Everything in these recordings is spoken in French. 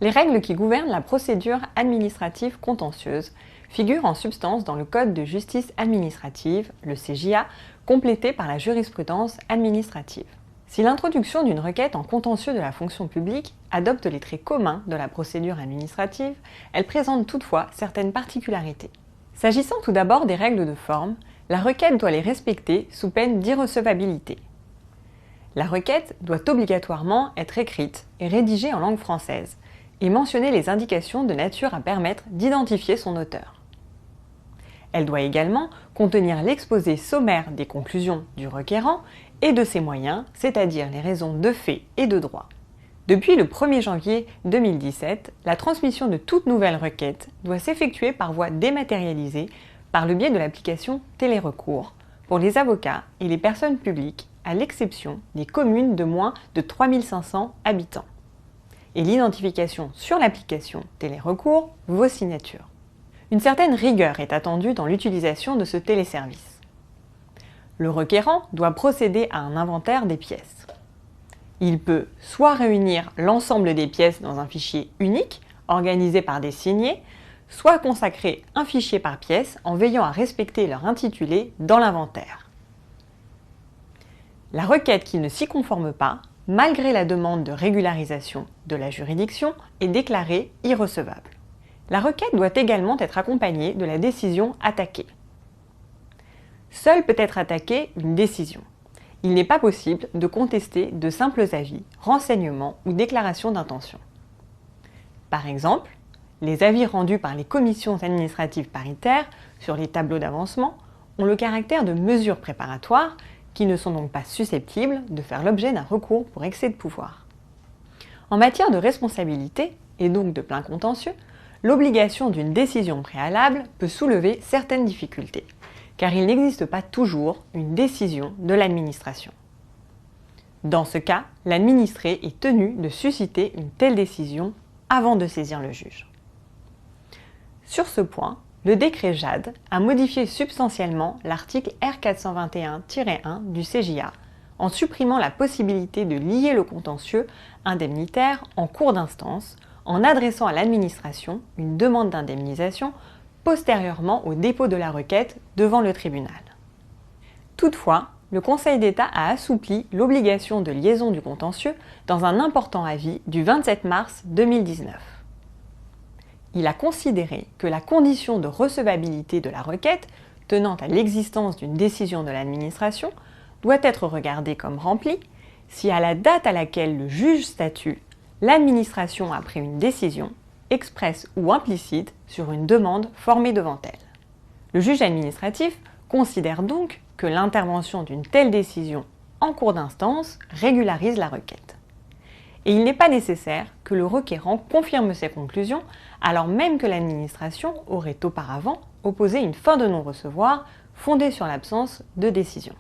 Les règles qui gouvernent la procédure administrative contentieuse figurent en substance dans le Code de justice administrative, le CJA, complété par la jurisprudence administrative. Si l'introduction d'une requête en contentieux de la fonction publique adopte les traits communs de la procédure administrative, elle présente toutefois certaines particularités. S'agissant tout d'abord des règles de forme, la requête doit les respecter sous peine d'irrecevabilité. La requête doit obligatoirement être écrite et rédigée en langue française et mentionner les indications de nature à permettre d'identifier son auteur. Elle doit également contenir l'exposé sommaire des conclusions du requérant et de ses moyens, c'est-à-dire les raisons de fait et de droit. Depuis le 1er janvier 2017, la transmission de toute nouvelle requête doit s'effectuer par voie dématérialisée par le biais de l'application Télérecours pour les avocats et les personnes publiques, à l'exception des communes de moins de 3500 habitants. Et l'identification sur l'application Télérecours vaut signature. Une certaine rigueur est attendue dans l'utilisation de ce téléservice. Le requérant doit procéder à un inventaire des pièces. Il peut soit réunir l'ensemble des pièces dans un fichier unique, organisé par des signés, soit consacrer un fichier par pièce en veillant à respecter leur intitulé dans l'inventaire. La requête qui ne s'y conforme pas, malgré la demande de régularisation de la juridiction, est déclarée irrecevable. La requête doit également être accompagnée de la décision attaquée. Seule peut être attaquée une décision. Il n'est pas possible de contester de simples avis, renseignements ou déclarations d'intention. Par exemple, les avis rendus par les commissions administratives paritaires sur les tableaux d'avancement ont le caractère de mesures préparatoires qui ne sont donc pas susceptibles de faire l'objet d'un recours pour excès de pouvoir. En matière de responsabilité, et donc de plein contentieux, l'obligation d'une décision préalable peut soulever certaines difficultés, car il n'existe pas toujours une décision de l'administration. Dans ce cas, l'administré est tenu de susciter une telle décision avant de saisir le juge. Sur ce point, le décret JAD a modifié substantiellement l'article R421-1 du CJA en supprimant la possibilité de lier le contentieux indemnitaire en cours d'instance en adressant à l'administration une demande d'indemnisation postérieurement au dépôt de la requête devant le tribunal. Toutefois, le Conseil d'État a assoupli l'obligation de liaison du contentieux dans un important avis du 27 mars 2019. Il a considéré que la condition de recevabilité de la requête, tenant à l'existence d'une décision de l'administration, doit être regardée comme remplie si à la date à laquelle le juge statue, l'administration a pris une décision, expresse ou implicite, sur une demande formée devant elle. Le juge administratif considère donc que l'intervention d'une telle décision en cours d'instance régularise la requête. Et il n'est pas nécessaire que le requérant confirme ses conclusions alors même que l'administration aurait auparavant opposé une fin de non-recevoir fondée sur l'absence de décision.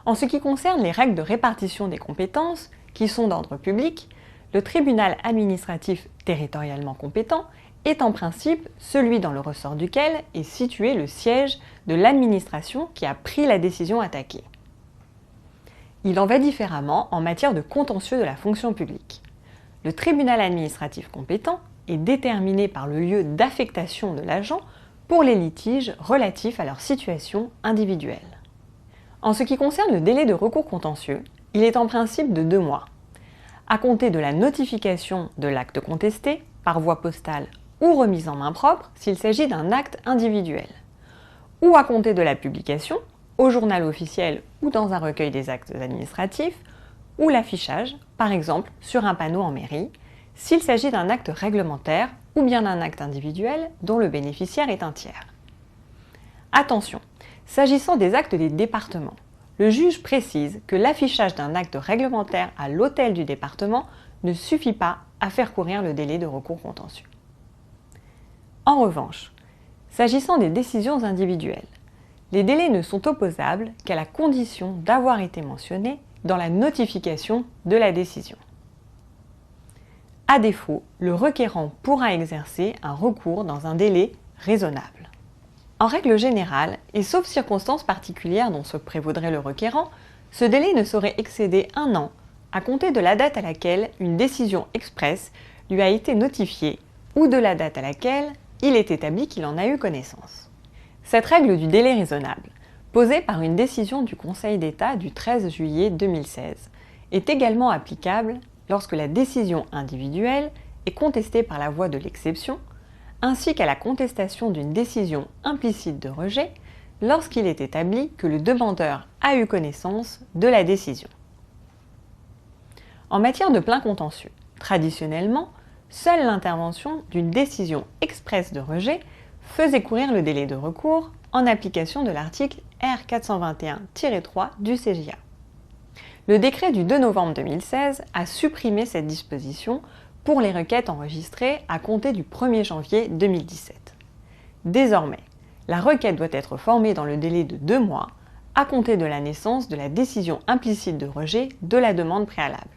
En ce qui concerne les règles de répartition des compétences, qui sont d'ordre public, le tribunal administratif territorialement compétent est en principe celui dans le ressort duquel est situé le siège de l'administration qui a pris la décision attaquée. Il en va différemment en matière de contentieux de la fonction publique. Le tribunal administratif compétent est déterminé par le lieu d'affectation de l'agent pour les litiges relatifs à leur situation individuelle. En ce qui concerne le délai de recours contentieux, il est en principe de 2 mois, à compter de la notification de l'acte contesté par voie postale ou remise en main propre s'il s'agit d'un acte individuel, ou à compter de la publication, au journal officiel ou dans un recueil des actes administratifs, ou l'affichage, par exemple sur un panneau en mairie, s'il s'agit d'un acte réglementaire ou bien d'un acte individuel dont le bénéficiaire est un tiers. Attention, s'agissant des actes des départements, le juge précise que l'affichage d'un acte réglementaire à l'hôtel du département ne suffit pas à faire courir le délai de recours contentieux. En revanche, s'agissant des décisions individuelles, les délais ne sont opposables qu'à la condition d'avoir été mentionnés dans la notification de la décision. À défaut, le requérant pourra exercer un recours dans un délai raisonnable. En règle générale, et sauf circonstances particulières dont se prévaudrait le requérant, ce délai ne saurait excéder 1 an à compter de la date à laquelle une décision expresse lui a été notifié ou de la date à laquelle il est établi qu'il en a eu connaissance. Cette règle du délai raisonnable, posée par une décision du Conseil d'État du 13 juillet 2016, est également applicable lorsque la décision individuelle est contestée par la voie de l'exception, ainsi qu'à la contestation d'une décision implicite de rejet lorsqu'il est établi que le demandeur a eu connaissance de la décision. En matière de plein contentieux, traditionnellement, seule l'intervention d'une décision expresse de rejet faisait courir le délai de recours en application de l'article R421-3 du CJA. Le décret du 2 novembre 2016 a supprimé cette disposition pour les requêtes enregistrées à compter du 1er janvier 2017. Désormais, la requête doit être formée dans le délai de 2 mois à compter de la naissance de la décision implicite de rejet de la demande préalable.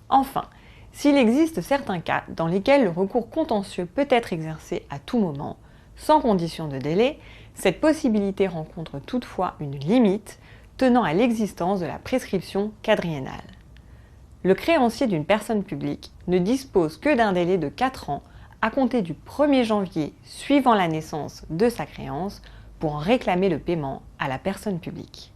Enfin, s'il existe certains cas dans lesquels le recours contentieux peut être exercé à tout moment, sans condition de délai, cette possibilité rencontre toutefois une limite tenant à l'existence de la prescription quadriennale. Le créancier d'une personne publique ne dispose que d'un délai de 4 ans à compter du 1er janvier suivant la naissance de sa créance pour en réclamer le paiement à la personne publique.